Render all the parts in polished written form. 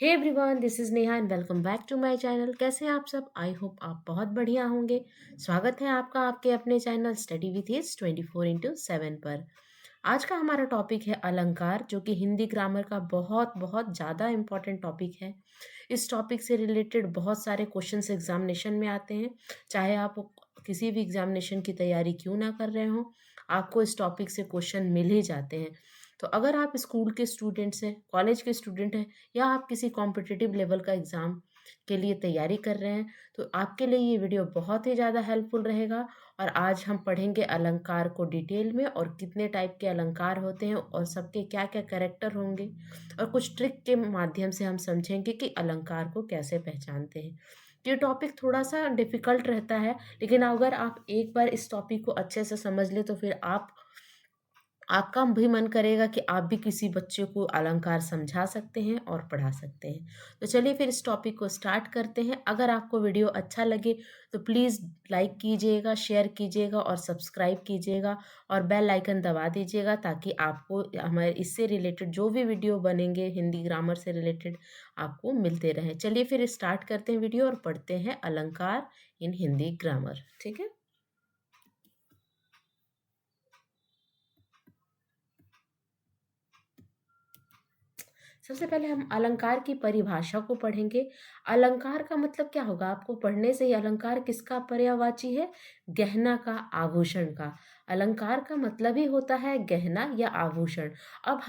Hey everyone, this is Neha and welcome back to my channel. कैसे हैं आप सब? आई होप आप बहुत बढ़िया होंगे। स्वागत है आपका आपके अपने चैनल स्टडी विथ इज 24/7 पर। आज का हमारा टॉपिक है अलंकार, जो कि हिंदी ग्रामर का बहुत बहुत ज़्यादा इम्पोर्टेंट टॉपिक है। इस टॉपिक से रिलेटेड बहुत सारे क्वेश्चंस एग्जामिनेशन में आते हैं। चाहे आप किसी भी एग्जामिनेशन की तैयारी क्यों ना कर रहे हो, आपको इस टॉपिक से क्वेश्चन मिल ही जाते हैं। तो अगर आप स्कूल के स्टूडेंट्स हैं, कॉलेज के स्टूडेंट हैं, या आप किसी कॉम्पिटिटिव लेवल का एग्ज़ाम के लिए तैयारी कर रहे हैं, तो आपके लिए ये वीडियो बहुत ही ज़्यादा हेल्पफुल रहेगा। और आज हम पढ़ेंगे अलंकार को डिटेल में, और कितने टाइप के अलंकार होते हैं और सबके क्या क्या कैरेक्टर होंगे, और कुछ ट्रिक के माध्यम से हम समझेंगे कि अलंकार को कैसे पहचानते हैं। ये टॉपिक थोड़ा सा डिफ़िकल्ट रहता है, लेकिन अगर आप एक बार इस टॉपिक को अच्छे से समझ लें तो फिर आपका भी मन करेगा कि आप भी किसी बच्चे को अलंकार समझा सकते हैं और पढ़ा सकते हैं। तो चलिए फिर इस टॉपिक को स्टार्ट करते हैं। अगर आपको वीडियो अच्छा लगे तो प्लीज़ लाइक कीजिएगा, शेयर कीजिएगा और सब्सक्राइब कीजिएगा, और बेल आइकन दबा दीजिएगा, ताकि आपको हमारे इससे रिलेटेड जो भी वीडियो बनेंगे हिंदी ग्रामर से रिलेटेड आपको मिलते रहें। चलिए फिर स्टार्ट करते हैं वीडियो और पढ़ते हैं अलंकार इन हिंदी ग्रामर। ठीक है। सबसे पहले हम अलंकार की परिभाषा को पढ़ेंगे। अलंकार का मतलब क्या होगा? आपको पढ़ने से ही अलंकार किसका पर्यायवाची है? गहना का, आभूषण का। अलंकार का मतलब ही होता है गहना या आभूषण। अब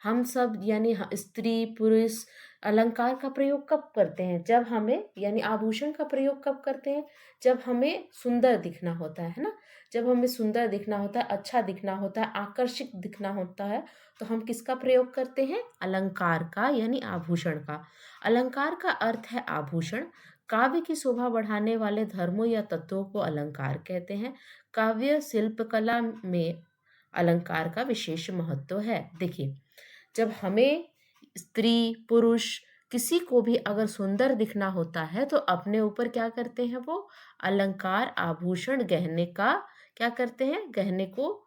हम सब यानी स्त्री पुरुष अलंकार का प्रयोग कब करते हैं? जब हमें यानी आभूषण का प्रयोग कब करते हैं? जब हमें सुंदर दिखना होता है ना। जब हमें सुंदर दिखना होता है, अच्छा दिखना होता है, आकर्षक दिखना होता है, तो हम किसका प्रयोग करते हैं? अलंकार का यानी आभूषण का। अलंकार का अर्थ है आभूषण। काव्य की शोभा बढ़ाने वाले धर्मों या तत्वों को अलंकार कहते हैं। काव्य शिल्पकला में अलंकार का विशेष महत्व है। देखिए, जब हमें स्त्री पुरुष किसी को भी अगर सुंदर दिखना होता है तो अपने ऊपर क्या करते हैं? वो अलंकार आभूषण गहने का क्या करते हैं? गहने को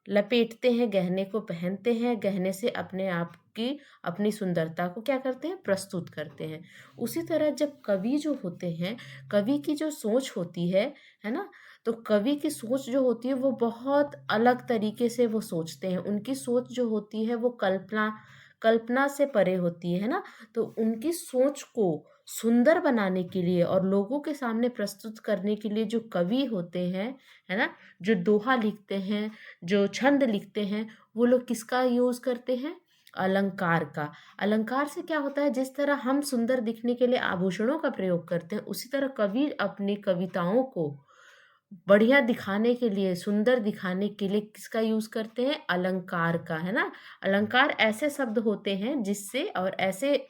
लपेटते हैं, गहने को पहनते हैं, गहने से अपने आप की अपनी सुंदरता को क्या करते हैं? प्रस्तुत करते हैं। उसी तरह जब कवि जो होते हैं, कवि की जो सोच होती है ना, तो कवि की सोच जो होती है वो बहुत अलग तरीके से वो सोचते हैं। उनकी सोच जो होती है वो कल्पना कल्पना से परे होती है ना। तो उनकी सोच को सुंदर बनाने के लिए और लोगों के सामने प्रस्तुत करने के लिए जो कवि होते हैं, है ना, जो दोहा लिखते हैं, जो छंद लिखते हैं, वो लोग किसका यूज करते हैं? अलंकार का। अलंकार से क्या होता है? जिस तरह हम सुंदर दिखने के लिए आभूषणों का प्रयोग करते हैं, उसी तरह कवि अपनी कविताओं को बढ़िया दिखाने के लिए, सुंदर दिखाने के लिए किसका यूज करते हैं? अलंकार का, है ना। अलंकार ऐसे शब्द होते हैं जिससे, और ऐसे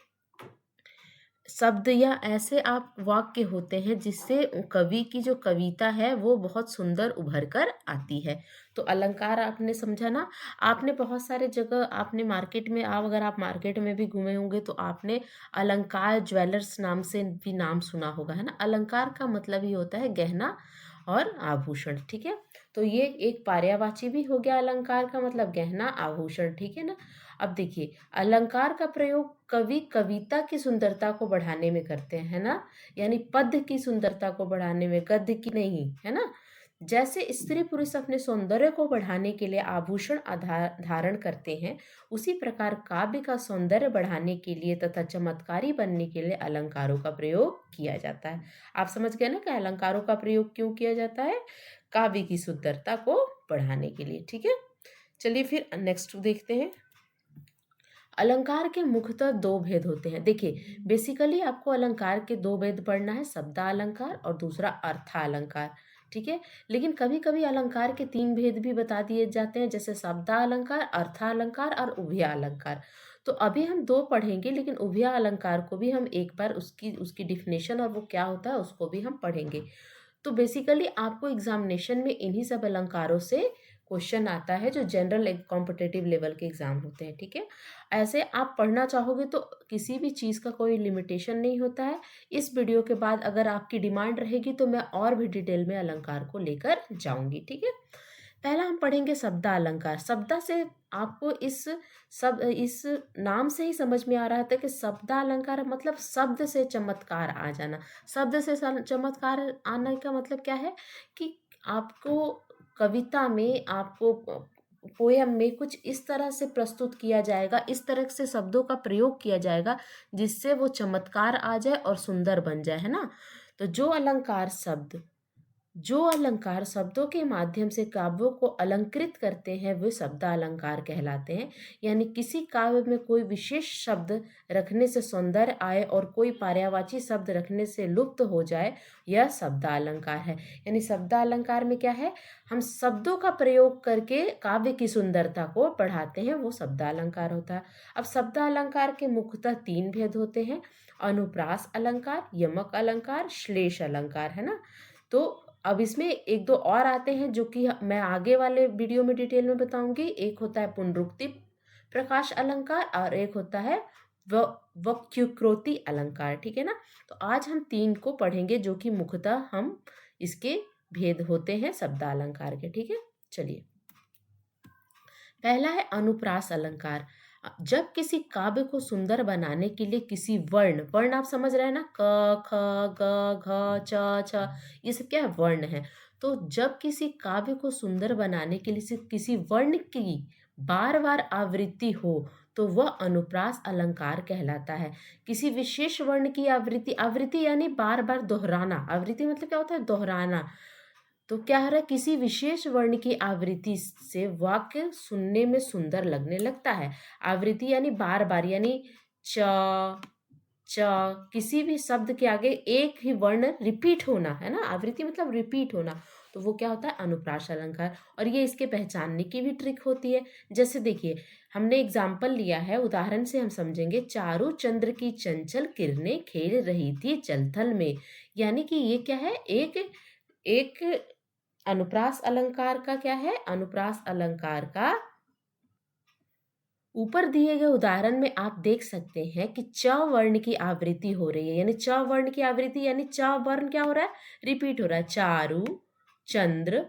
शब्द या ऐसे आप वाक्य होते हैं जिससे कवि की जो कविता है वो बहुत सुंदर उभर कर आती है। तो अलंकार आपने समझा ना। आपने बहुत सारे जगह, आपने मार्केट में, आप अगर आप मार्केट में भी घूमे होंगे तो आपने अलंकार ज्वेलर्स नाम से भी नाम सुना होगा, है ना। अलंकार का मतलब ही होता है गहना और आभूषण। ठीक है। तो ये एक पर्यायवाची भी हो गया। अलंकार का मतलब गहना आभूषण। ठीक है ना। अब देखिए, अलंकार का प्रयोग कवि कविता की सुंदरता को बढ़ाने में करते हैं, है ना। यानी पद्य की सुंदरता को बढ़ाने में, गद्य की नहीं, है ना। जैसे स्त्री पुरुष अपने सौंदर्य को बढ़ाने के लिए आभूषण धारण करते हैं, उसी प्रकार काव्य का सौंदर्य बढ़ाने के लिए तथा चमत्कारी बनने के लिए अलंकारों का प्रयोग किया जाता है। आप समझ गए ना कि अलंकारों का प्रयोग क्यों किया जाता है? काव्य की सुंदरता को बढ़ाने के लिए। ठीक है। चलिए फिर नेक्स्ट देखते हैं। अलंकार के मुख्यतः दो भेद होते हैं। देखिए, बेसिकली आपको अलंकार के दो भेद पढ़ना है, शब्दालंकार और दूसरा अर्थालंकार। ठीक है। लेकिन कभी कभी अलंकार के तीन भेद भी बता दिए जाते हैं, जैसे शब्दालंकार, अर्थालंकार और उभयालंकार। तो अभी हम दो पढ़ेंगे, लेकिन उभया अलंकार को भी हम एक बार उसकी उसकी डिफिनेशन और वो क्या होता है उसको भी हम पढ़ेंगे। तो बेसिकली आपको एग्जामिनेशन में इन्हीं सब अलंकारों से क्वेश्चन आता है, जो जनरल कॉम्पिटिटिव लेवल के एग्जाम होते हैं। ठीक है। ऐसे आप पढ़ना चाहोगे तो किसी भी चीज़ का कोई लिमिटेशन नहीं होता है। इस वीडियो के बाद अगर आपकी डिमांड रहेगी तो मैं और भी डिटेल में अलंकार को लेकर जाऊंगी। ठीक है। पहला हम पढ़ेंगे शब्दालंकार। शब्दा से आपको इस नाम से ही समझ में आ रहा था कि शब्दालंकार मतलब शब्द से चमत्कार आ जाना। शब्द से चमत्कार आने का मतलब क्या है कि आपको कविता में, आपको पोयम में कुछ इस तरह से प्रस्तुत किया जाएगा, इस तरह से शब्दों का प्रयोग किया जाएगा जिससे वो चमत्कार आ जाए और सुंदर बन जाए, है ना। तो जो अलंकार शब्दों के माध्यम से काव्यों को अलंकृत करते हैं वे शब्दालंकार कहलाते हैं। यानी किसी काव्य में कोई विशेष शब्द रखने से सौंदर्य आए और कोई पर्यायवाची शब्द रखने से लुप्त हो जाए, यह शब्दालंकार है। यानी शब्दालंकार में क्या है, हम शब्दों का प्रयोग करके काव्य की सुंदरता को बढ़ाते हैं, वो शब्दालंकार होता है। अब शब्दालंकार के मुख्यतः 3 भेद होते हैं: अनुप्रास अलंकार, यमक अलंकार, श्लेष अलंकार, है ना। तो अब इसमें एक दो और आते हैं जो कि मैं आगे वाले वीडियो में डिटेल में बताऊंगी। एक होता है पुनरुक्ति प्रकाश अलंकार और एक होता है वक्युक्रोति अलंकार, ठीक है ना। तो आज हम 3 को पढ़ेंगे जो कि मुख्यतः हम इसके भेद होते हैं शब्दालंकार के, ठीक है। चलिए, पहला है अनुप्रास अलंकार। जब किसी काव्य को सुंदर बनाने के लिए किसी वर्ण वर्ण आप समझ रहे हैं ना, क ख ग घ च छ, ये सब क्या है, वर्ण है। तो जब किसी काव्य को सुंदर बनाने के लिए किसी वर्ण की बार बार आवृत्ति हो तो वह अनुप्रास अलंकार कहलाता है। किसी विशेष वर्ण की आवृत्ति, आवृत्ति यानी बार बार दोहराना, आवृत्ति मतलब क्या होता है, दोहराना। तो क्या हो रहा है, किसी विशेष वर्ण की आवृत्ति से वाक्य सुनने में सुंदर लगने लगता है। आवृत्ति यानी बार बार, यानी च च, किसी भी शब्द के आगे एक ही वर्ण रिपीट होना, है ना। आवृत्ति मतलब रिपीट होना, तो वो क्या होता है, अनुप्रास अलंकार। और ये इसके पहचानने की भी ट्रिक होती है। जैसे देखिए, हमने एग्जाम्पल लिया है, उदाहरण से हम समझेंगे। चारू चंद्र की चंचल किरणें खेल रही थी जल थल में। यानी कि ये क्या है, एक एक अनुप्रास अलंकार का क्या है, अनुप्रास अलंकार का ऊपर दिए गए उदाहरण में आप देख सकते हैं कि च वर्ण की आवृत्ति हो रही है। यानी च वर्ण की आवृत्ति यानी च वर्ण क्या हो रहा है, रिपीट हो रहा है। चारू, चंद्र,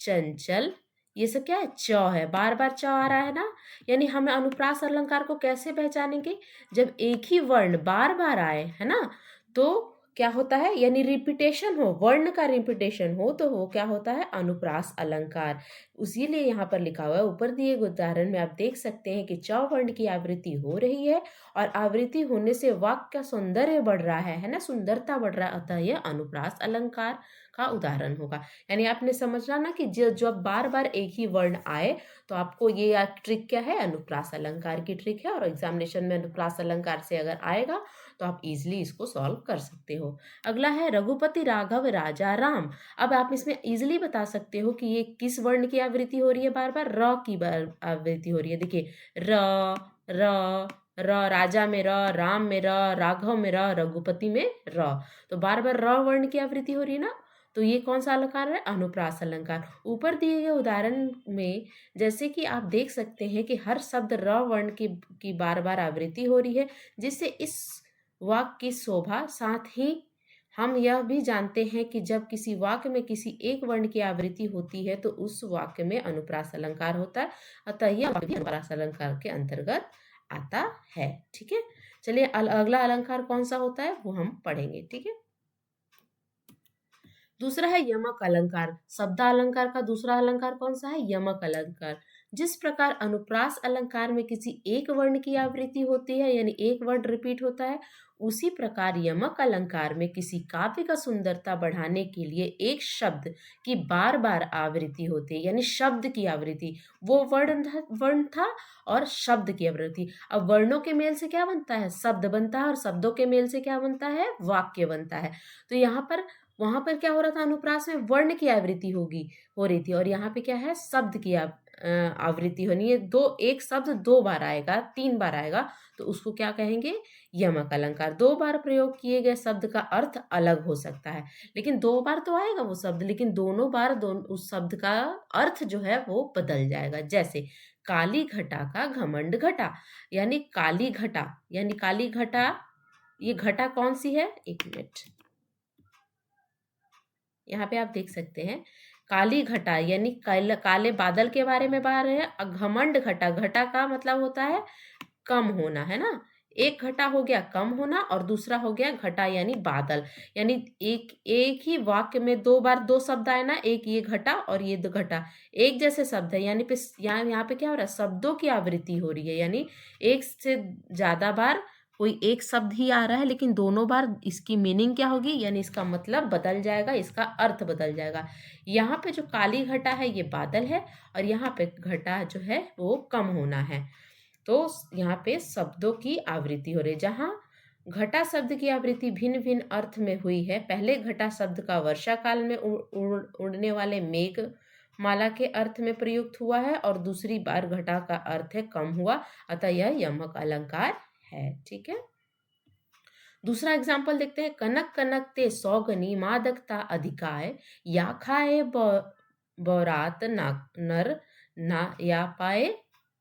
चंचल, ये सब क्या है, च है, बार बार च आ रहा है ना। यानी हमें अनुप्रास अलंकार को कैसे पहचानेंगे, जब एक ही वर्ण बार बार आए, है ना, तो क्या होता है, यानी रिपीटेशन हो, वर्ण का रिपीटेशन हो, तो वो क्या होता है, अनुप्रास अलंकार। इसीलिए यहाँ पर लिखा हुआ है, ऊपर दिए गए उदाहरण में आप देख सकते हैं कि च वर्ण की आवृत्ति हो रही है और आवृत्ति होने से वाक्य का सौंदर्य बढ़ रहा है ना, सुंदरता बढ़ रहा है, अतः यह अनुप्रास अलंकार का उदाहरण होगा। यानी आपने समझना ना कि जब बार बार एक ही वर्ण आए तो आपको ये ट्रिक क्या है, अनुप्रास अलंकार की ट्रिक है। और एग्जामिनेशन में अनुप्रास अलंकार से अगर आएगा तो आप इजिली इसको सॉल्व कर सकते हो। अगला है रघुपति राघव राजा राम। अब आप इसमें इजिली बता सकते हो कि ये किस वर्ण की आवृत्ति हो रही है, बार बार र की बार आवृत्ति हो रही है। देखिए, र र र, राजा में र, राम में र, राघव में र, रघुपति में र, तो बार बार र वर्ण की आवृत्ति हो रही है ना। तो ये कौन सा अलंकार है, अनुप्रास अलंकार। ऊपर दिए गए उदाहरण में जैसे कि आप देख सकते हैं कि हर शब्द र वर्ण की बार बार आवृत्ति हो रही है, जिससे इस वाक्य की शोभा, साथ ही हम यह भी जानते हैं कि जब किसी वाक्य में किसी एक वर्ण की आवृत्ति होती है तो उस वाक्य में अनुप्रास अलंकार होता है, अतः यह वाक्य भी अनुप्रास अलंकार के अंतर्गत आता है, ठीक है। चलिए, अगला अलंकार कौन सा होता है वो हम पढ़ेंगे, ठीक है। दूसरा है यमक अलंकार। शब्दालंकार का दूसरा अलंकार कौन सा है, यमक अलंकार। जिस प्रकार अनुप्रास अलंकार में किसी एक वर्ण की आवृत्ति होती है, यानी एक वर्ण रिपीट होता है, उसी प्रकार यमक अलंकार में किसी काव्य का सुंदरता बढ़ाने के लिए एक शब्द की बार बार आवृत्ति होती है, यानी शब्द की आवृत्ति। वो वर्ण था और शब्द की आवृत्ति। अब वर्णों के मेल से क्या बनता है, शब्द बनता है, और शब्दों के मेल से क्या बनता है, वाक्य बनता है। तो यहाँ पर, वहां पर क्या हो रहा था, अनुप्रास में वर्ण की आवृत्ति हो रही थी, और यहाँ पे क्या है, शब्द की आवृत्ति होनी है। एक शब्द 2 बार आएगा, 3 बार आएगा, तो उसको क्या कहेंगे, यमक अलंकार। 2 बार प्रयोग किए गए शब्द का अर्थ अलग हो सकता है, लेकिन 2 बार तो आएगा वो शब्द, लेकिन दोनों बार उस शब्द का अर्थ जो है वो बदल जाएगा। जैसे काली घटा का घमंड घटा, यानी काली घटा, यानी काली घटा, ये घटा कौन सी है, एक मिनट, यहाँ पे आप देख सकते हैं काली घटा यानी काले बादल के बारे में बता रहे हैं। घमंड घटा, घटा का मतलब होता है कम होना, है ना। एक घटा हो गया कम होना और दूसरा हो गया घटा यानी बादल। यानी एक एक ही वाक्य में दो बार दो शब्द आए ना, एक ये घटा और ये दो घटा, एक जैसे शब्द है। यानी पे यहाँ पे क्या हो रहा है, शब्दों की आवृत्ति हो रही है। यानी एक से ज्यादा बार कोई एक शब्द ही आ रहा है, लेकिन दोनों बार इसकी मीनिंग क्या होगी, यानी इसका मतलब बदल जाएगा, इसका अर्थ बदल जाएगा। यहाँ पे जो काली घटा है ये बादल है, और यहाँ पे घटा जो है वो कम होना है। तो यहाँ पे शब्दों की आवृत्ति हो रही है। जहाँ घटा शब्द की आवृत्ति भिन्न भिन्न अर्थ में हुई है। पहले घटा शब्द का वर्षा काल में उड़ने वाले मेघ माला के अर्थ में प्रयुक्त हुआ है, और दूसरी बार घटा का अर्थ है कम हुआ, अतः यह यमक अलंकार है। ठीक है, दूसरा एग्जाम्पल देखते हैं। कनक कनक ते सौगनी मादकता अधिकाय, या खाए बौरात ना नर ना या पाए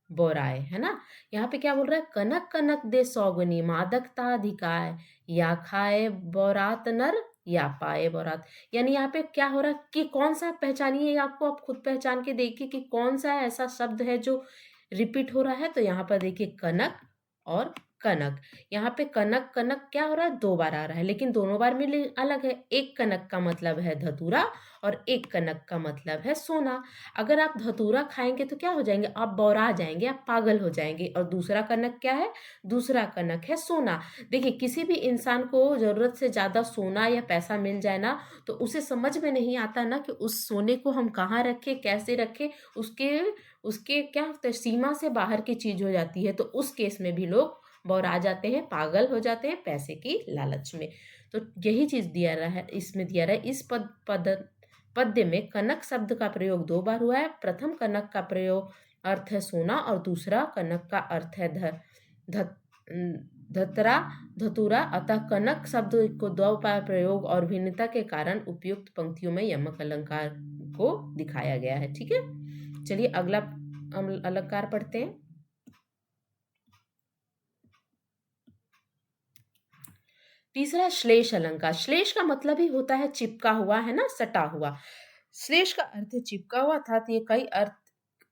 बोराए, है ना। यहाँ पे क्या बोल रहा है, कनक कनक दे सौगनी मादकता अधिकाय, या खाए बोरात नर या पाए बोरात। यानी यहाँ पे क्या हो रहा है कि कौन सा पहचानिए, आपको आप खुद पहचान के देखिए कि कौन सा ऐसा शब्द है जो रिपीट हो रहा है। तो यहाँ पर देखिए कनक और कनक। यहाँ पे कनक कनक क्या हो रहा है, दो बार आ रहा है, लेकिन दोनों बार मीनिंग अलग है। एक कनक का मतलब है धतूरा, और एक कनक का मतलब है सोना। अगर आप धतूरा खाएंगे तो क्या हो जाएंगे, आप बौरा जाएंगे, आप पागल हो जाएंगे। और दूसरा कनक क्या है, दूसरा कनक है सोना। देखिए, किसी भी इंसान को जरूरत से ज्यादा सोना या पैसा मिल जाए ना, तो उसे समझ में नहीं आता ना कि उस सोने को हम कहाँ रखें, कैसे रखें। उसके उसके क्या होता है, सीमा से बाहर की चीज हो जाती है। तो उस केस में भी लोग बौरा जाते हैं, पागल हो जाते हैं पैसे की लालच में। तो यही चीज दिया रहा है, इसमें दिया रहा है। इस पद्य में कनक शब्द का प्रयोग दो बार हुआ है। प्रथम कनक का प्रयोग अर्थ है सोना, और दूसरा कनक का अर्थ है ध, धतरा धतुरा। अतः कनक शब्द को दो बार प्रयोग और भिन्नता के कारण उपयुक्त पंक्तियों में यमक अलंकार को दिखाया गया है। ठीक है, चलिए अगला अलंकार पढ़ते हैं। तीसरा श्लेष अलंकार। श्लेष का मतलब ही होता है चिपका हुआ, है ना, सटा हुआ। श्लेष का अर्थ है चिपका हुआ था, तो ये कई अर्थ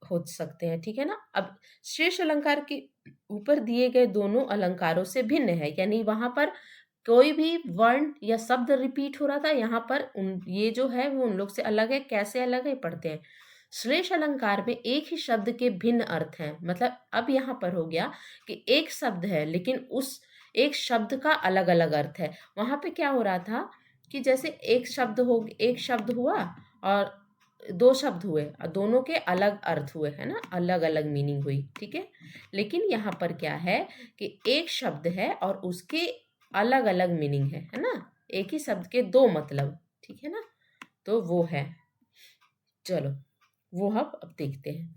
हो सकते हैं। ठीक है ना। अब श्लेष अलंकार के ऊपर दिए गए दोनों अलंकारों से भिन्न है। यानी वहां पर कोई भी वर्ण या शब्द रिपीट हो रहा था, यहाँ पर ये जो है वो उन लोग से अलग है। कैसे अलग है पढ़ते हैं। श्लेष अलंकार में एक ही शब्द के भिन्न अर्थ हैं। मतलब अब यहाँ पर हो गया कि एक शब्द है, लेकिन उस एक शब्द का अलग अलग अर्थ है। वहां पे क्या हो रहा था कि जैसे एक शब्द हुआ और दो शब्द हुए, और दोनों के अलग अर्थ हुए, है ना, अलग अलग मीनिंग हुई। ठीक है, लेकिन यहाँ पर क्या है कि एक शब्द है और उसके अलग अलग मीनिंग है ना। एक ही शब्द के दो मतलब। ठीक है ना, तो वो है। चलो वो हम अब देखते हैं।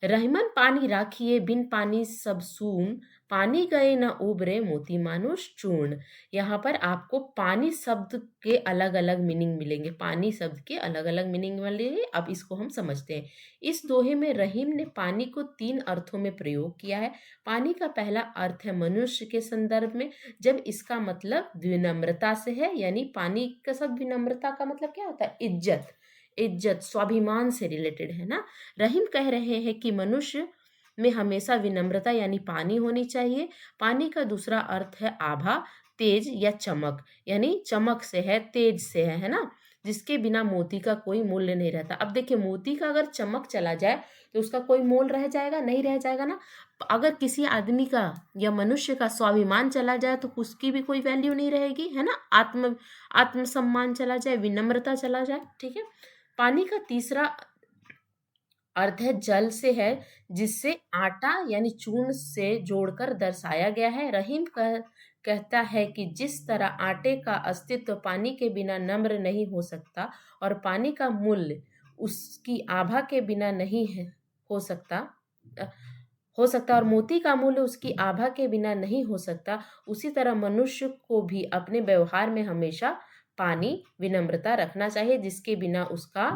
रहीमन पानी राखिए बिन पानी सब सून, पानी गए न उबरे मोती मानुष चूर्ण। यहाँ पर आपको पानी शब्द के अलग अलग मीनिंग मिलेंगे, पानी शब्द के अलग अलग मीनिंग मिलेंगे। अब इसको हम समझते हैं। इस दोहे में रहीम ने पानी को तीन अर्थों में प्रयोग किया है। पानी का पहला अर्थ है मनुष्य के संदर्भ में, जब इसका मतलब विनम्रता से है। यानी पानी का शब्द विनम्रता का मतलब क्या होता है, इज्जत, इज्जत स्वाभिमान से रिलेटेड, है ना। रहीम कह रहे हैं कि मनुष्य में हमेशा विनम्रता यानी पानी होनी चाहिए। पानी का दूसरा अर्थ है आभा, तेज या चमक। यानी चमक से है, तेज से है ना, जिसके बिना मोती का कोई मूल्य नहीं रहता। अब देखिए, मोती का अगर चमक चला जाए तो उसका कोई मोल रह जाएगा, नहीं रह जाएगा ना। अगर किसी आदमी का या मनुष्य का स्वाभिमान चला जाए तो उसकी भी कोई वैल्यू नहीं रहेगी, है ना। आत्मसम्मान चला जाए, विनम्रता चला जाए। ठीक है, पानी का तीसरा अर्थ है जल से है, जिससे आटा यानी चूर्ण से जोड़कर दर्शाया गया है। कहता है कि जिस तरह आटे का अस्तित्व पानी के बिना नम्र नहीं हो सकता, और पानी का मूल्य उसकी आभा के बिना नहीं है हो सकता अ, और मोती का मूल्य उसकी आभा के बिना नहीं हो सकता, उसी तरह मनुष्य को भी अपने व्यवहार में हमेशा पानी विनम्रता रखना चाहिए, जिसके बिना उसका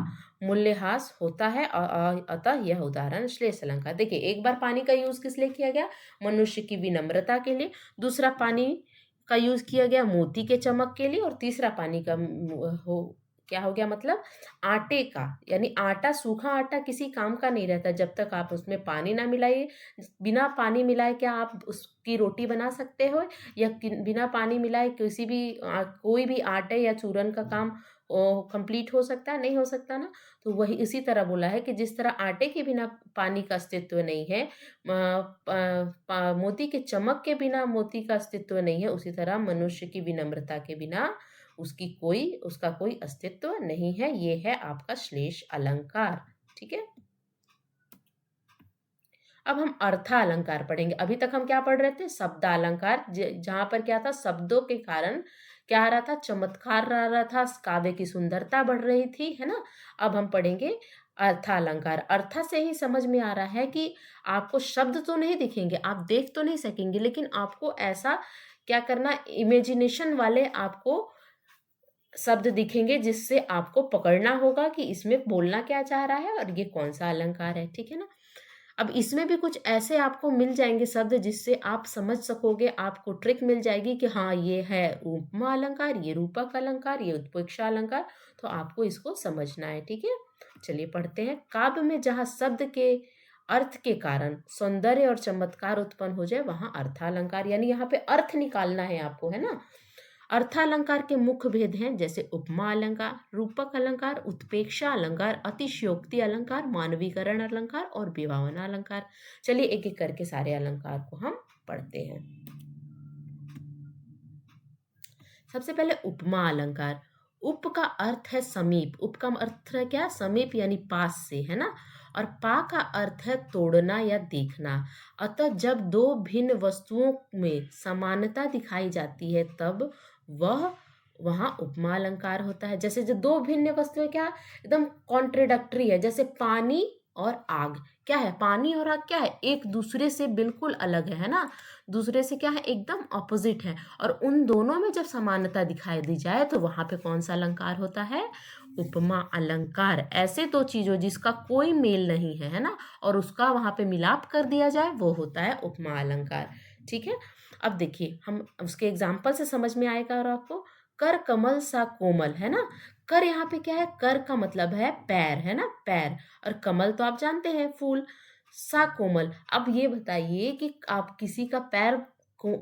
मूल्यह्रास होता है। और अतः यह उदाहरण श्लेष अलंकार। देखिए, एक बार पानी का यूज किस लिए किया गया, मनुष्य की विनम्रता के लिए। दूसरा पानी का यूज किया गया मोती के चमक के लिए। और तीसरा पानी का क्या हो गया मतलब आटे का, यानी आटा, सूखा आटा किसी काम का नहीं रहता जब तक आप उसमें पानी ना मिलाइए। बिना पानी मिलाए क्या आप उसकी रोटी बना सकते हो, या बिना पानी मिलाए किसी भी कोई भी आटे या चूरन का काम कंप्लीट हो सकता है? नहीं हो सकता ना। तो वही इसी तरह बोला है कि जिस तरह आटे के बिना पानी का अस्तित्व नहीं है, मोती के चमक के बिना मोती का अस्तित्व नहीं है, उसी तरह मनुष्य की विनम्रता के बिना उसका कोई अस्तित्व नहीं है। ये है आपका श्लेष अलंकार। ठीक है। अब हम अर्था अलंकार पढ़ेंगे। अभी तक हम क्या पढ़ रहे थे? शब्द अलंकार, जहां पर क्या था, शब्दों के कारण क्या आ रहा था, चमत्कार आ रहा था, काव्य की सुंदरता बढ़ रही थी, है ना। अब हम पढ़ेंगे अर्था अलंकार। अर्था से ही समझ में आ रहा है कि आपको शब्द तो नहीं दिखेंगे, आप देख तो नहीं सकेंगे, लेकिन आपको ऐसा क्या करना, इमेजिनेशन वाले आपको शब्द दिखेंगे जिससे आपको पकड़ना होगा कि इसमें बोलना क्या चाह रहा है और ये कौन सा अलंकार है। ठीक है ना। अब इसमें भी कुछ ऐसे आपको मिल जाएंगे शब्द जिससे आप समझ सकोगे, आपको ट्रिक मिल जाएगी कि हाँ ये है उपमा अलंकार, ये रूपक अलंकार, ये उत्प्रेक्षा अलंकार। तो आपको इसको समझना है। ठीक है। चलिए पढ़ते हैं। काव्य में जहाँ शब्द के अर्थ के कारण सौंदर्य और चमत्कार उत्पन्न हो जाए वहां अर्थालंकार, यानी यहाँ पे अर्थ निकालना है आपको, है ना। अर्थालंकार के मुख्य भेद हैं, जैसे उपमा अलंकार, रूपक अलंकार, उत्प्रेक्षा अलंकार, अतिशयोक्ति अलंकार, मानवीकरण अलंकार और विभावना अलंकार। चलिए एक एक करके सारे अलंकार को हम पढ़ते हैं। सबसे पहले उपमा अलंकार। उप का अर्थ है समीप, उप का अर्थ है क्या, समीप यानी पास से, है ना। और पा का अर्थ है तोड़ना या देखना। अतः जब दो भिन्न वस्तुओं में समानता दिखाई जाती है तब वह वहाँ उपमा अलंकार होता है। जैसे जो दो भिन्न वस्तुएं क्या एकदम कॉन्ट्रेडक्टरी है, जैसे पानी और आग। क्या है, पानी और आग क्या है, एक दूसरे से बिल्कुल अलग है ना, दूसरे से क्या है, एकदम ऑपोजिट है। और उन दोनों में जब समानता दिखाई दी जाए तो वहां पे कौन सा अलंकार होता है, उपमा अलंकार। ऐसे दो चीजों जिसका कोई मेल नहीं है ना, और उसका वहां पे मिलाप कर दिया जाए वो होता है उपमा अलंकार। ठीक है। अब देखिए हम उसके एग्जाम्पल से समझ में आएगा। और आपको कर कमल सा कोमल, है ना। कर यहाँ पे क्या है, कर का मतलब है पैर, है ना, पैर। और कमल तो आप जानते हैं फूल। सा कोमल, अब ये बताइए कि आप किसी का पैर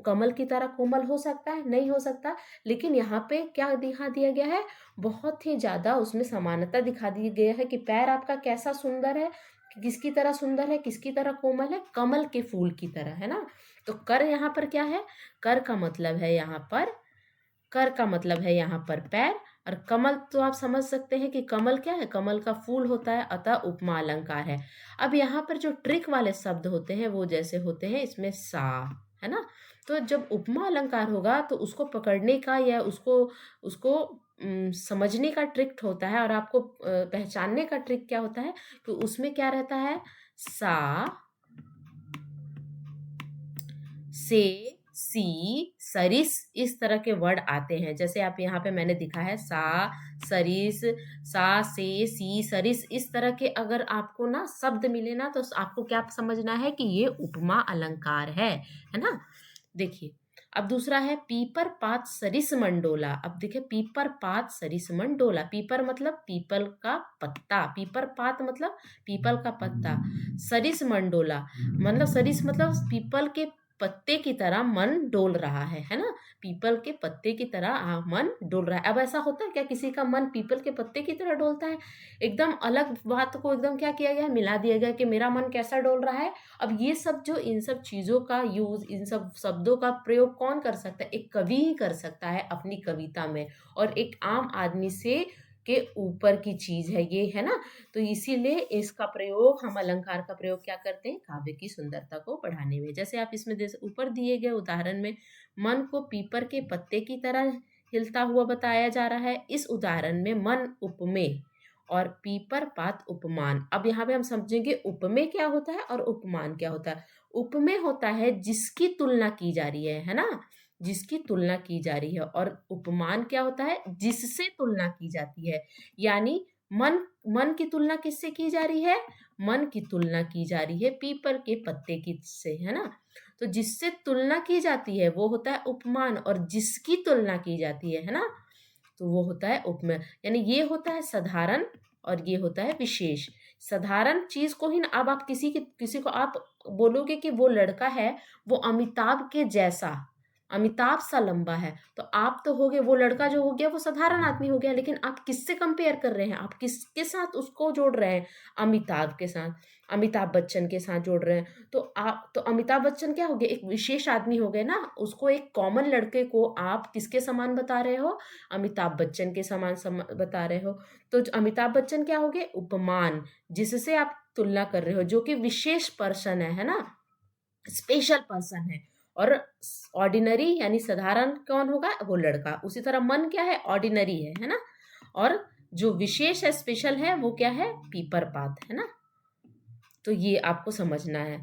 कमल की तरह कोमल हो सकता है? नहीं हो सकता। लेकिन यहाँ पे क्या दिखा दिया गया है, बहुत ही ज्यादा उसमें समानता दिखा दी गया है कि पैर आपका कैसा सुंदर है, किसकी तरह सुंदर है, किसकी तरह कोमल है, कमल के फूल की तरह, है ना। तो कर यहाँ पर क्या है, कर का मतलब है यहाँ पर, कर का मतलब है यहाँ पर पैर। और कमल तो आप समझ सकते हैं कि कमल क्या है, कमल का फूल होता है, अतः उपमा अलंकार है। अब यहाँ पर जो ट्रिक वाले शब्द होते हैं वो जैसे होते हैं इसमें सा, है ना। तो जब उपमा अलंकार होगा तो उसको पकड़ने का या उसको उसको समझने का ट्रिक होता है, और आपको पहचानने का ट्रिक क्या होता है कि उसमें क्या रहता है, सा, से, सी, सरिस, इस तरह के वर्ड आते हैं। जैसे आप यहाँ पे मैंने दिखा है सा, सरिस, सा, से, सी, सरिस, इस तरह के अगर आपको ना शब्द मिले ना तो आपको क्या समझना है कि ये उपमा अलंकार है ना। देखिए अब दूसरा है पीपर पात सरिस मंडोला। अब देखिए पीपर पात सरिस मंडोला, पीपर मतलब पीपल का पत्ता, पीपर पात मतलब पीपल का पत्ता, सरिस मंडोला मतलब सरिस मतलब पीपल के पत्ते की तरह मन डोल रहा है ना। पीपल के पत्ते की तरह मन डोल रहा है। अब ऐसा होता है क्या किसी का मन पीपल के पत्ते की तरह डोलता है? एकदम अलग बात को एकदम क्या किया गया, मिला दिया गया कि मेरा मन कैसा डोल रहा है। अब ये सब जो इन सब चीजों का यूज, इन सब शब्दों का प्रयोग कौन कर सकता है, एक कवि ही कर सकता है अपनी कविता में, और एक आम आदमी से के ऊपर की चीज है ये, है ना। तो इसीलिए इसका प्रयोग, हम अलंकार का प्रयोग क्या करते हैं, काव्य की सुंदरता को बढ़ाने में। जैसे आप इसमें ऊपर दिए गए उदाहरण में मन को पीपर के पत्ते की तरह हिलता हुआ बताया जा रहा है। इस उदाहरण में मन उपमेय और पीपर पात उपमान। अब यहाँ पे हम समझेंगे उपमेय क्या होता है और उपमान क्या होता है। उपमेय होता है जिसकी तुलना की जा रही है ना, जिसकी तुलना की जा रही है। और उपमान क्या होता है, जिससे तुलना की जाती है। यानी मन मन की तुलना किससे की जा रही है, मन की तुलना की जा रही है पीपल के पत्ते की से, है ना। तो जिससे तुलना की जाती है वो होता है उपमान, और जिसकी तुलना की जाती है ना, तो वो होता है उपमेय। यानी ये होता है साधारण और ये होता है विशेष। साधारण चीज को ही ना, अब आप किसी को आप बोलोगे कि वो लड़का है, वो अमिताभ के जैसा, अमिताभ सा लंबा है, तो आप तो हो गए, वो लड़का जो हो गया वो साधारण आदमी हो गया, लेकिन आप किससे कंपेयर कर रहे हैं, आप किसके साथ उसको जोड़ रहे हैं, अमिताभ के साथ, अमिताभ बच्चन के साथ जोड़ रहे हैं। तो आप तो अमिताभ बच्चन क्या हो गए, एक विशेष आदमी हो गए ना, उसको एक कॉमन लड़के को आप किसके समान बता रहे हो, अमिताभ बच्चन के समान बता रहे हो। तो अमिताभ बच्चन क्या हो गए, उपमान, जिससे आप तुलना कर रहे हो, जो कि विशेष पर्सन है ना, स्पेशल पर्सन है। और ऑर्डिनरी यानी साधारण कौन होगा, वो लड़का। उसी तरह मन क्या है, ऑर्डिनरी है ना। और जो विशेष है, स्पेशल है, वो क्या है, पीपर पात है ना। तो ये आपको समझना है।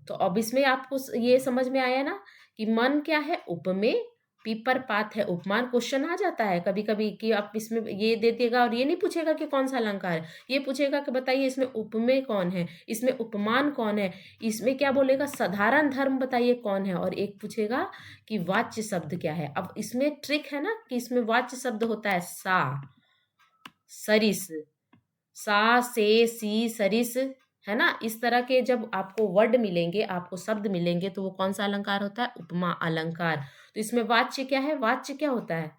तो अब इसमें आपको ये समझ में आया ना कि मन क्या है, उपमेय, पीपर पात है उपमान। क्वेश्चन आ जाता है कभी कभी कि आप इसमें ये दे देगा और ये नहीं पूछेगा कि कौन सा अलंकार है, ये पूछेगा कि बताइए इसमें उपमेय कौन है, इसमें उपमान कौन है, इसमें क्या बोलेगा, साधारण धर्म बताइए कौन है, और एक पूछेगा कि वाच्य शब्द क्या है। अब इसमें ट्रिक है ना कि इसमें वाच्य शब्द होता है सा, सरिस, सा से सी सरिस, है ना। इस तरह के जब आपको वर्ड मिलेंगे, आपको शब्द मिलेंगे, तो वो कौन सा अलंकार होता है, उपमा अलंकार। तो इसमें वाच्य क्या है, वाच्य क्या होता है,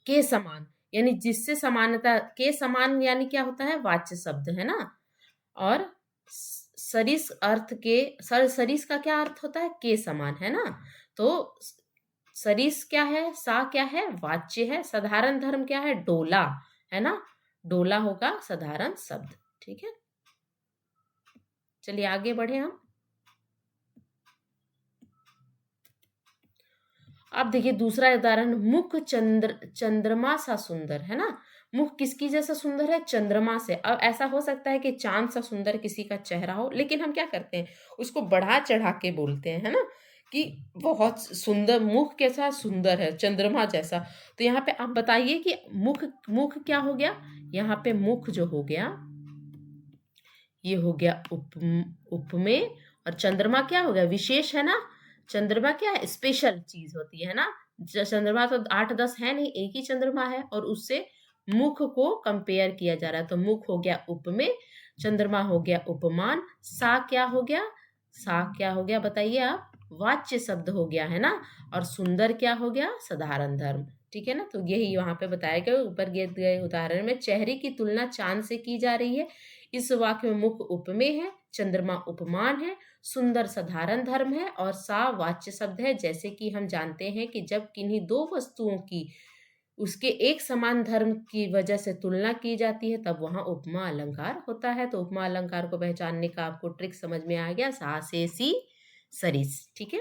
के समान, यानी जिससे समानता, के समान यानी क्या होता है, वाच्य शब्द है ना। और सरिस अर्थ के, सरिस का क्या अर्थ होता है, के समान, है ना। तो सरिस क्या है, सा क्या है, वाच्य है। साधारण धर्म क्या है, डोला, है ना, डोला होगा साधारण शब्द। ठीक है, चलिए आगे बढ़े हम। अब देखिए दूसरा उदाहरण, मुख चंद्रमा सा सुंदर, है ना। मुख किसकी जैसा सुंदर है, चंद्रमा से। अब ऐसा हो सकता है कि चांद सा सुंदर किसी का चेहरा हो, लेकिन हम क्या करते हैं, उसको बढ़ा चढ़ा के बोलते हैं, है ना, कि बहुत सुंदर, मुख कैसा सुंदर है, चंद्रमा जैसा। तो यहाँ पे आप बताइए कि मुख, मुख क्या हो गया, यहाँ पे मुख जो हो गया, ये हो गया उपमेय, और चंद्रमा क्या हो गया, विशेष, है ना। चंद्रमा क्या है, स्पेशल चीज होती है ना। चंद्रमा तो 8-10 है नहीं, एक ही चंद्रमा है, और उससे मुख को कंपेयर किया जा रहा है। तो मुख हो गया उपमेय, चंद्रमा हो गया उपमान, सा क्या हो गया, सा क्या हो गया बताइए आप, वाच्य शब्द हो गया, है ना। और सुंदर क्या हो गया, साधारण धर्म। ठीक है ना। तो यही वहां पे बताया गया, ऊपर दिए गए उदाहरण में चेहरे की तुलना चांद से की जा रही है। इस वाक्य में मुख उपमेय है, चंद्रमा उपमान है, सुंदर साधारण धर्म है, और सा वाच्य शब्द है। जैसे कि हम जानते हैं कि जब किन्हीं दो वस्तुओं की उसके एक समान धर्म की वजह से तुलना की जाती है, तब वहां उपमा अलंकार होता है। तो उपमा अलंकार को पहचानने का आपको ट्रिक समझ में आ गया, सा से सी सरिस। ठीक है।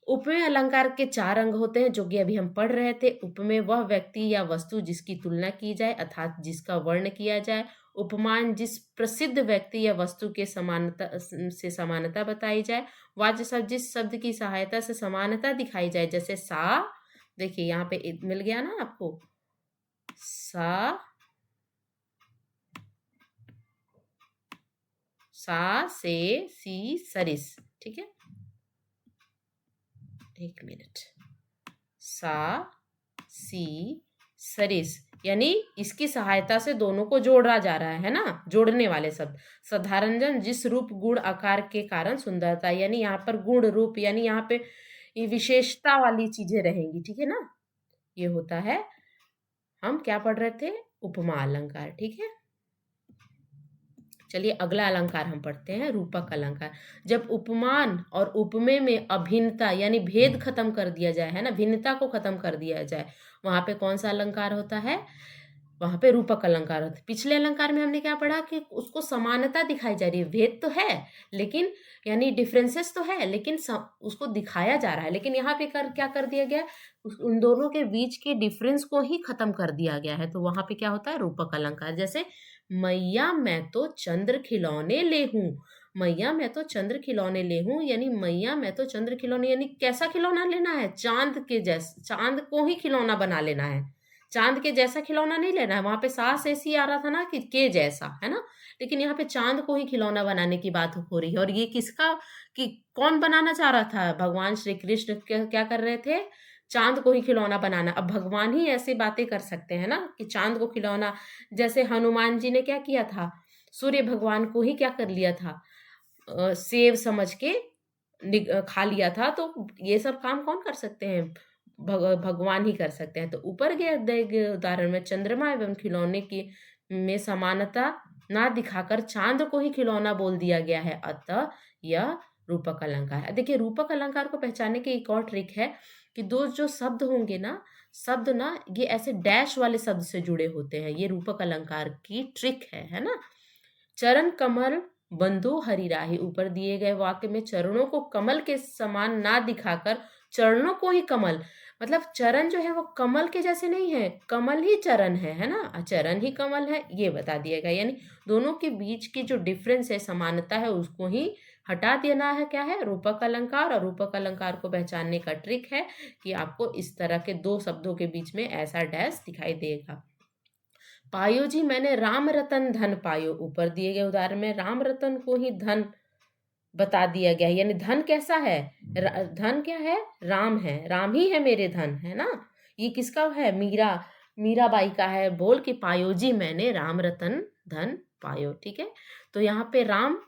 उपमेय अलंकार के 4 अंग होते हैं, जो कि अभी हम पढ़ रहे थे। उपमेय वह व्यक्ति या वस्तु जिसकी तुलना की जाए, अर्थात जिसका वर्ण किया जाए। उपमान जिस प्रसिद्ध व्यक्ति या वस्तु के समानता बताई जाए। वाच्य शब्द जिस शब्द की सहायता से समानता दिखाई जाए, जैसे सा, देखिए यहाँ पे मिल गया ना आपको, सा, सा से सी सरिस। ठीक है, एक मिनट, सा सी सरिस, यानी इसकी सहायता से दोनों को जोड़ा जा रहा है ना, जोड़ने वाले शब्द। साधारण जिस रूप गुण आकार के कारण सुंदरता, यानी यहाँ पर गुण रूप, यानी यहाँ पे ये विशेषता वाली चीजें रहेंगी। ठीक है ना। ये होता है, हम क्या पढ़ रहे थे, उपमा अलंकार। ठीक है, चलिए अगला अलंकार हम पढ़ते हैं, रूपक अलंकार। जब उपमान और उपमेय में अभिन्नता यानी भेद खत्म कर दिया जाए, है ना, भिन्नता को खत्म कर दिया जाए, वहां पे कौन सा अलंकार होता है, वहां पे रूपक अलंकार होता है। पिछले अलंकार में हमने क्या पढ़ा कि उसको समानता दिखाई जा रही है, भेद तो है लेकिन, यानी डिफरेंसेस तो है लेकिन उसको दिखाया जा रहा है। लेकिन यहाँ पे क्या कर दिया गया, उन दोनों के बीच के डिफरेंस को ही खत्म कर दिया गया है। तो वहां पे क्या होता है, रूपक अलंकार। जैसे मैया मैं तो चंद्र खिलौने ले हूं, मैया मैं तो चंद्र खिलौने ले हूं, यानी मैया मैं तो चंद्र खिलौने, यानी कैसा खिलौना लेना है, चांद के जैसा, चांद को ही खिलौना बना लेना है, चांद के जैसा खिलौना नहीं लेना है। वहां पे सास ऐसी आ रहा था ना कि के जैसा, है ना, लेकिन यहाँ पे चांद को ही खिलौना बनाने की बात हो रही है। और ये किसका, कि कौन बनाना चाह रहा था, भगवान श्री कृष्ण क्या कर रहे थे, चांद को ही खिलौना बनाना। अब भगवान ही ऐसी बातें कर सकते हैं ना कि चांद को खिलौना, जैसे हनुमान जी ने क्या किया था, सूर्य भगवान को ही क्या कर लिया था, सेव समझ के खा लिया था। तो ये सब काम कौन कर सकते हैं, भगवान ही कर सकते हैं। तो ऊपर के दिए गए उदाहरण में चंद्रमा एवं खिलौने की में समानता ना दिखाकर चांद को ही खिलौना बोल दिया गया है, अतः यह रूपक अलंकार है। देखिए, रूपक अलंकार को पहचानने की एक और ट्रिक है कि दो जो शब्द होंगे ना, शब्द ना ये ऐसे डैश वाले शब्द से जुड़े होते हैं। ये रूपक अलंकार की ट्रिक है ना। चरण कमल बंधु हरिराही, ऊपर दिए गए वाक्य में चरणों को कमल के समान ना दिखाकर चरणों को ही कमल, मतलब चरण जो है वो कमल के जैसे नहीं है, कमल ही चरण है ना, चरण ही कमल है, ये बता दिया गया। यानी दोनों के बीच की जो डिफरेंस है, समानता है, उसको ही हटा देना है। क्या है, रूपक अलंकार। और रूपक अलंकार को पहचानने का ट्रिक है कि आपको इस तरह के दो शब्दों के बीच में ऐसा डैश दिखाई देगा। पायो जी मैंने राम रतन धन पायो, ऊपर दिए गए उदाहरण में राम रतन को ही धन बता दिया गया है। यानी धन कैसा है, धन क्या है, राम है, राम ही है मेरे धन, है ना। ये किसका है, मीराबाई का है। बोल के पायो जी मैंने राम रतन धन पायो। ठीक है, तो यहाँ पे राम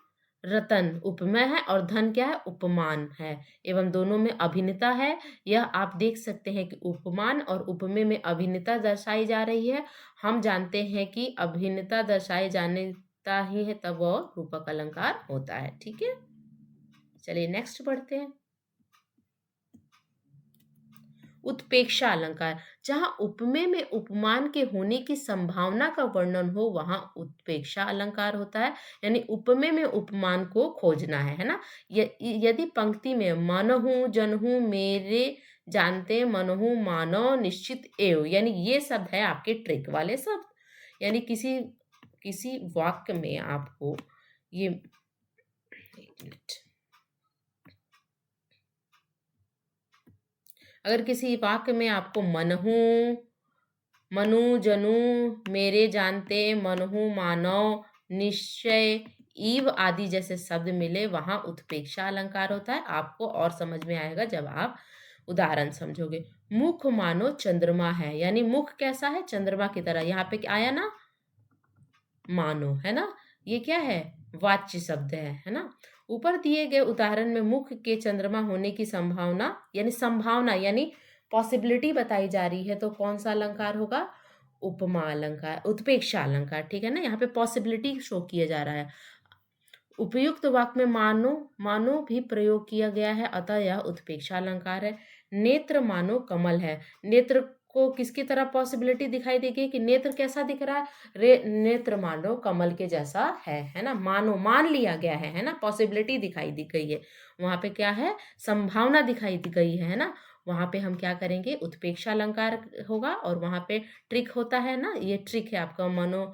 रतन उपमेय है और धन क्या है, उपमान है, एवं दोनों में अभिन्नता है। यह आप देख सकते हैं कि उपमान और उपमेय में अभिन्नता दर्शाई जा रही है। हम जानते हैं कि अभिन्नता दर्शाई जानेता ही है तब वह रूपक अलंकार होता है। ठीक है, चलिए नेक्स्ट पढ़ते हैं। उत्प्रेक्षा अलंकार, जहां उपमेय में उपमान के होने की संभावना का वर्णन हो वहां उत्प्रेक्षा अलंकार होता है। यानी उपमेय में उपमान को खोजना है ना। यदि पंक्ति में मनहु जनहु मेरे जानते मनहु मानो निश्चित एव, यानी ये शब्द है आपके ट्रिक वाले शब्द। यानी किसी किसी वाक्य में आपको ये, एक मिनट, अगर किसी वाक्य में आपको मनहु मनु जनु मेरे जानते मनहु मानव निश्चय ईव आदि जैसे शब्द मिले वहां उत्प्रेक्षा अलंकार होता है। आपको और समझ में आएगा जब आप उदाहरण समझोगे। मुख मानो चंद्रमा है, यानी मुख कैसा है, चंद्रमा की तरह। यहाँ पे क्या आया ना, मानो, है ना, ये क्या है, वाच्य शब्द है ना। ऊपर दिए गए उदाहरण में मुख के चंद्रमा होने की संभावना यानी पॉसिबिलिटी बताई जा रही है। तो कौन सा अलंकार होगा, उपमा अलंकार, उत्प्रेक्षा अलंकार। ठीक है ना, यहाँ पे पॉसिबिलिटी शो किया जा रहा है। उपयुक्त वाक्य में मानो मानो भी प्रयोग किया गया है, अतः यह उत्प्रेक्षा अलंकार है। नेत्र मानो कमल है, नेत्र को किसकी तरह पॉसिबिलिटी दिखाई देगी कि नेत्र कैसा दिख रहा है, नेत्र मानो कमल के जैसा है ना। मानो मान लिया गया है ना, पॉसिबिलिटी दिखाई दी गई है। वहां पे क्या है, संभावना दिखाई दी गई है ना। वहां पे हम क्या करेंगे, उत्प्रेक्षा अलंकार होगा। और वहां पे ट्रिक होता है ना, ये ट्रिक है आपका, मनु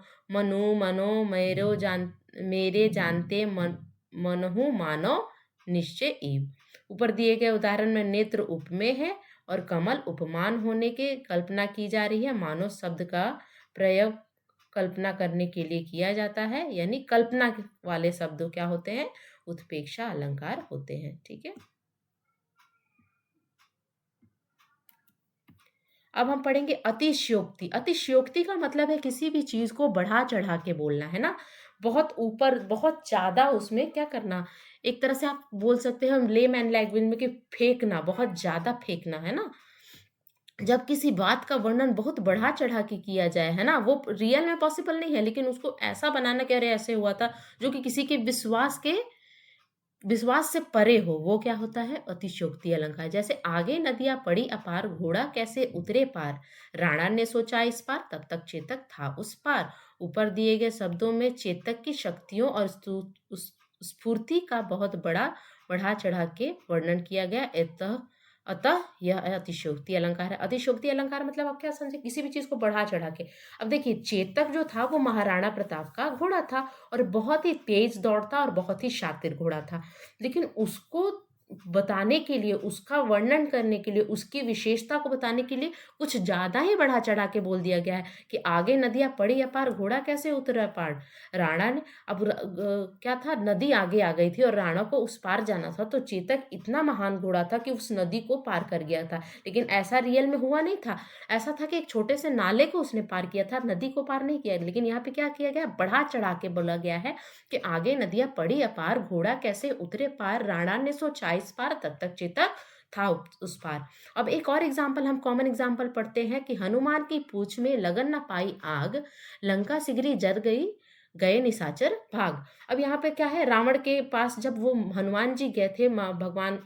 मनो मेरे जानते मनहु मानो निश्चय ईव। ऊपर दिए गए उदाहरण में नेत्र उपमेय है और कमल उपमान होने के कल्पना की जा रही है। मानो शब्द का प्रयोग कल्पना करने के लिए किया जाता है, यानी कल्पना वाले शब्द क्या होते हैं, उत्प्रेक्षा अलंकार होते हैं। ठीक है, अब हम पढ़ेंगे अतिशयोक्ति। अतिशयोक्ति का मतलब है किसी भी चीज को बढ़ा चढ़ा के बोलना, है ना। बहुत ऊपर, बहुत ज्यादा उसमें क्या करना, एक तरह से आप बोल सकते हैं हम लेमैन लैंग्वेज में कि फेंकना, बहुत ज्यादा फेंकना, है ना। जब किसी बात का वर्णन बहुत बढ़ा चढ़ा के किया जाए, है ना, वो रियल में पॉसिबल नहीं है, लेकिन उसको ऐसा बनाना कि अरे ऐसे हुआ था, जो कि किसी के विश्वास से परे हो, वो क्या होता है, अतिशयोक्ति अलंकार। जैसे आगे नदियां पड़ी अपार, घोड़ा कैसे उतरे पार, राणा ने सोचा इस पार, तब तक चेतक था उस पार। ऊपर दिए गए शब्दों में चेतक की शक्तियों और स्फूर्ति का बहुत बड़ा बढ़ा चढ़ा के वर्णन किया गया। अतः यह अतिशयोक्ति अलंकार है। अतिशयोक्ति अलंकार मतलब आप क्या समझे, किसी भी चीज को बढ़ा चढ़ा के। अब देखिए, चेतक जो था वो महाराणा प्रताप का घोड़ा था और बहुत ही तेज दौड़ता और बहुत ही शातिर घोड़ा था, लेकिन उसको बताने के लिए, उसका वर्णन करने के लिए, उसकी विशेषता को बताने के लिए कुछ ज़्यादा ही बढ़ा चढ़ा के बोल दिया गया है कि आगे नदियाँ पड़ी अपार, घोड़ा कैसे उतरे अपार। राणा ने अब क्या था, नदी आगे आ गई थी और राणा को उस पार जाना था, तो चेतक इतना महान घोड़ा था कि उस नदी को पार कर गया था। लेकिन ऐसा रियल में हुआ नहीं था। ऐसा था कि एक छोटे से नाले को उसने पार किया था, नदी को पार नहीं किया। लेकिन यहाँ पे क्या किया गया, बढ़ा चढ़ा के बोला गया है कि आगे नदियां पड़ी अपार, घोड़ा कैसे उतरे पार, राणा ने सोचा इस पार, तब तक चेतक था उस पार। अब एक और एग्जाम्पल, हम कॉमन एग्जाम्पल पढ़ते हैं कि हनुमान की पूंछ में लगन न पाई आग, लंका सिगरी जल गई, गए निशाचर भाग। अब यहाँ पे क्या है, रावण के पास जब वो हनुमान जी गए थे, माँ भगवान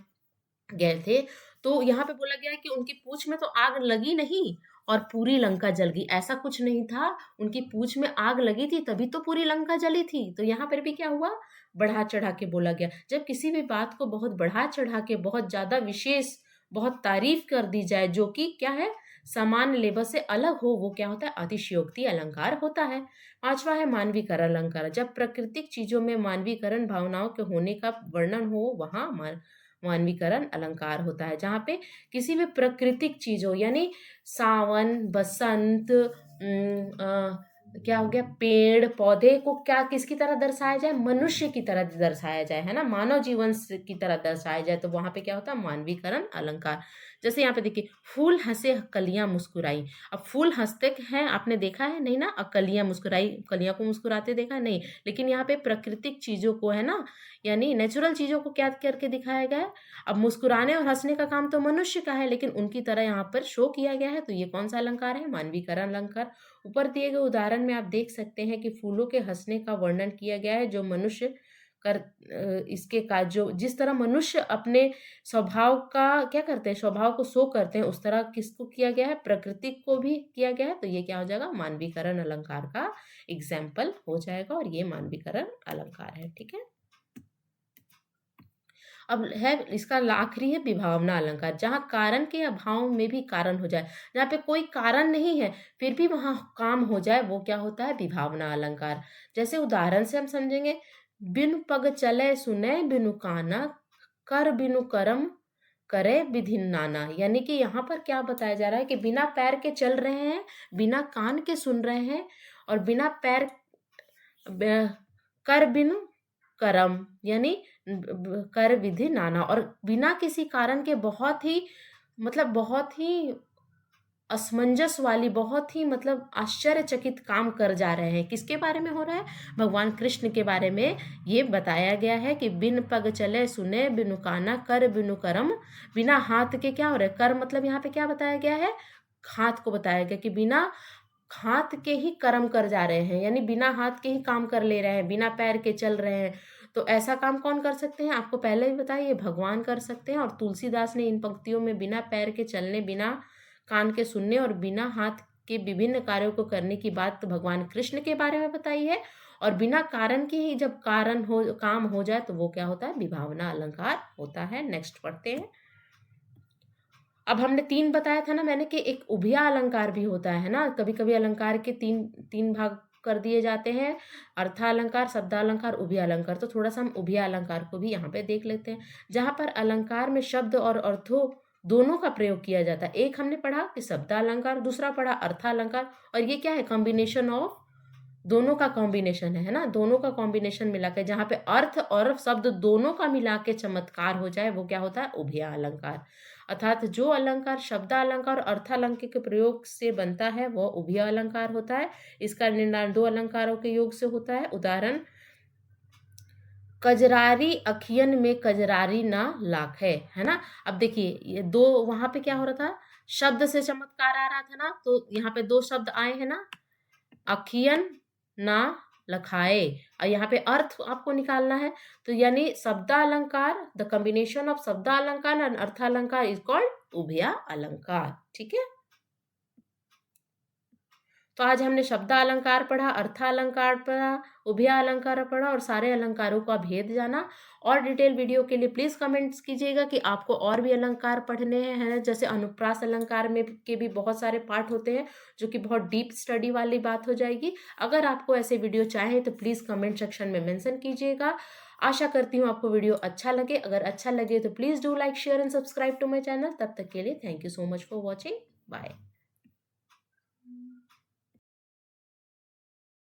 गए थे, तो यहाँ पे बोला गया है कि उनकी पूंछ में तो आग लगी नहीं और पूरी लंका जल गई, ऐसा कुछ नहीं था। उनकी पूंछ में आग लगी थी तभी तो पूरी लंका जली थी। तो यहाँ पर भी क्या हुआ, बढ़ा चढ़ा के बोला गया। जब किसी भी बात को बहुत बढ़ा चढ़ा के, बहुत ज्यादा विशेष, बहुत तारीफ कर दी जाए, जो कि क्या है, सामान्य लेवल से अलग हो, वो क्या होता है, अतिशयोक्ति अलंकार होता है। पांचवा है मानवीकरण अलंकार। जब प्राकृतिक चीजों में मानवीकरण भावनाओं के होने का वर्णन हो, वहां मानवीकरण अलंकार होता है। जहाँ पे किसी भी प्राकृतिक चीज हो, यानी सावन, बसंत, क्या हो गया, पेड़ पौधे को क्या किसकी तरह दर्शाया जाए, मनुष्य की तरह दर्शाया जाए, है ना, मानव जीवन की तरह दर्शाया जाए, तो वहां पे क्या होता है, मानवीकरण अलंकार। जैसे यहाँ पे देखिए, फूल हंसे कलियां मुस्कुराई। अब फूल हंसते हैं, आपने देखा है नहीं ना, अब कलियां मुस्कुराई, कलियां को मुस्कुराते देखा नहीं। लेकिन यहाँ पे प्राकृतिक चीजों को, है ना, यानी नेचुरल चीजों को क्या करके दिखाया गया है। अब मुस्कुराने और हंसने का काम तो मनुष्य का है, लेकिन उनकी तरह यहाँ पर शो किया गया है, तो ये कौन सा अलंकार है, मानवीकरण अलंकार। ऊपर दिए गए उदाहरण में आप देख सकते हैं कि फूलों के हंसने का वर्णन किया गया है, जो मनुष्य कर इसके का जो जिस तरह मनुष्य अपने स्वभाव का क्या करते हैं, स्वभाव को शो करते हैं, उस तरह किसको किया गया है, प्रकृति को भी किया गया है। तो ये क्या हो जाएगा, मानवीकरण अलंकार का एग्जाम्पल हो जाएगा, और ये मानवीकरण अलंकार है। ठीक है। अब है इसका आखिरी है विभावना अलंकार। जहाँ कारण के अभाव में भी कारण हो जाए, जहाँ पे कोई कारण नहीं है फिर भी वहां काम हो जाए, वो क्या होता है, विभावना अलंकार। जैसे उदाहरण से हम समझेंगे, बिनु पग चले सुने बिनु काना, कर बिनु करम करे विधि नाना। यानी कि यहाँ पर क्या बताया जा रहा है कि बिना पैर के चल रहे हैं, बिना कान के सुन रहे हैं, और बिना पैर कर बिनु करम, यानी कर विधि नाना, और बिना किसी कारण के बहुत ही मतलब बहुत ही असमंजस वाली, बहुत ही मतलब आश्चर्यचकित काम कर जा रहे हैं। किसके बारे में हो रहा है, भगवान कृष्ण के बारे में ये बताया गया है कि बिन पग चले सुने बिनु काना, कर बिनु करम। बिना हाथ के क्या हो रहा है, कर मतलब यहाँ पे क्या बताया गया है, हाथ को बताया गया कि बिना हाथ के ही कर्म कर जा रहे हैं, यानी बिना हाथ के ही काम कर ले रहे हैं, बिना पैर के चल रहे हैं। तो ऐसा काम कौन कर सकते हैं, आपको पहले भी बताया, ये भगवान कर सकते हैं। और तुलसीदास ने इन पंक्तियों में बिना पैर के चलने, बिना कान के सुनने और बिना हाथ के विभिन्न कार्यों को करने की बात तो भगवान कृष्ण के बारे में बताई है। और बिना कारण के ही जब कारण हो, काम हो जाए, तो वो क्या होता है, विभावना अलंकार होता है। नेक्स्ट पढ़ते हैं। अब हमने तीन बताया था ना मैंने, कि एक उभया अलंकार भी होता है ना, कभी कभी अलंकार के तीन तीन भाग कर दिए जाते हैं, अर्थालंकार, शब्दालंकार, उभय अलंकार। तो थोड़ा सा हम उभय अलंकार को भी यहाँ पे देख लेते हैं, जहाँ पर अलंकार में शब्द और अर्थों दोनों का प्रयोग किया जाता है। एक हमने पढ़ा कि शब्दालंकार, दूसरा पढ़ा अर्थालंकार, और ये क्या है, कॉम्बिनेशन ऑफ दोनों का कॉम्बिनेशन है ना, दोनों का कॉम्बिनेशन मिला के जहाँ पे अर्थ और शब्द दोनों का मिला के चमत्कार हो जाए, वो क्या होता है, उभय अलंकार। अर्थात जो अलंकार शब्दालंकार और अर्थालंकार के प्रयोग से बनता है, वह उभय अलंकार होता है। इसका निर्माण दो अलंकारों के योग से होता है। उदाहरण, कजरारी अखियन में कजरारी ना लाख है ना। अब देखिए, ये दो वहां पे क्या हो रहा था, शब्द से चमत्कार आ रहा था ना, तो यहाँ पे दो शब्द आए हैं ना, अखियन ना लखाए, और यहाँ पे अर्थ आपको निकालना है। तो यानी शब्दालंकार, द कॉम्बिनेशन ऑफ शब्दालंकार एंड अर्थालंकार इज कॉल्ड उभया अलंकार। ठीक है। तो आज हमने शब्दालंकार पढ़ा, अर्थालंकार पढ़ा, उभय अलंकार पढ़ा, और सारे अलंकारों का भेद जाना। और डिटेल वीडियो के लिए प्लीज कमेंट्स कीजिएगा कि आपको और भी अलंकार पढ़ने हैं। जैसे अनुप्रास अलंकार में के भी बहुत सारे पार्ट होते हैं, जो कि बहुत डीप स्टडी वाली बात हो जाएगी। अगर आपको ऐसे वीडियो चाहे तो प्लीज कमेंट सेक्शन में मेंशन कीजिएगा। आशा करती हूँ आपको वीडियो अच्छा लगे। अगर अच्छा लगे तो please do like, share and subscribe to my channel. तब तक के लिए thank you so much for watching. Bye.